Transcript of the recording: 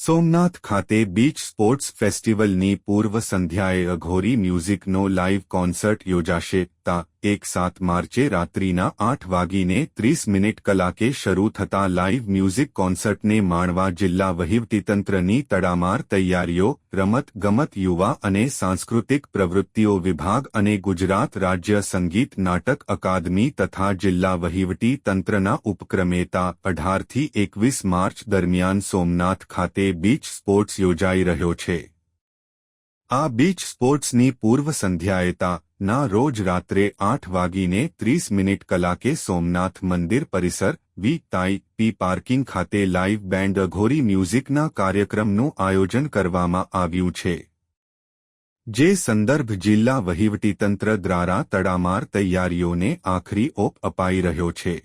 સોમનાથ ખાતે beach sports ફેસ્ટિવલની પૂર્વ સંધ્યાએ અઘોરી મ્યુઝિકનો લાઇવ કોન્સર્ટ યોજાશે. 7 માર્ચે રાત્રિના 8:30 કલાકે શરૂ થતા લાઇવ મ્યુઝિક કોન્સર્ટને માણવા જિલ્લા વહીવટીતંત્રની તડામાર તૈયારીઓ. રમત ગમત, યુવા અને સાંસ્કૃતિક પ્રવૃત્તિઓ વિભાગ અને ગુજરાત રાજ્ય સંગીત નાટક અકાદમી તથા જિલ્લા વહીવટી તંત્રના ઉપક્રમે 18 થી 21 માર્ચ દરમિયાન સોમનાથ ખાતે બીચ સ્પોર્ટ્સ યોજાઈ રહ્યો છે. આ બીચ સ્પોર્ટ્સની પૂર્વ સંધ્યાએ ના રોજ રાત્રે 8:30 કલાકે સોમનાથ મંદિર પરિસર VIP પાર્કિંગ ખાતે લાઇવ બેન્ડ અઘોરી મ્યુઝિકના કાર્યક્રમનું આયોજન કરવામાં આવ્યું છે. જે સંદર્ભ જિલ્લા વહીવટીતંત્ર દ્વારા તડામાર તૈયારીઓને આખરી ઓપ અપાઈ રહ્યો છે.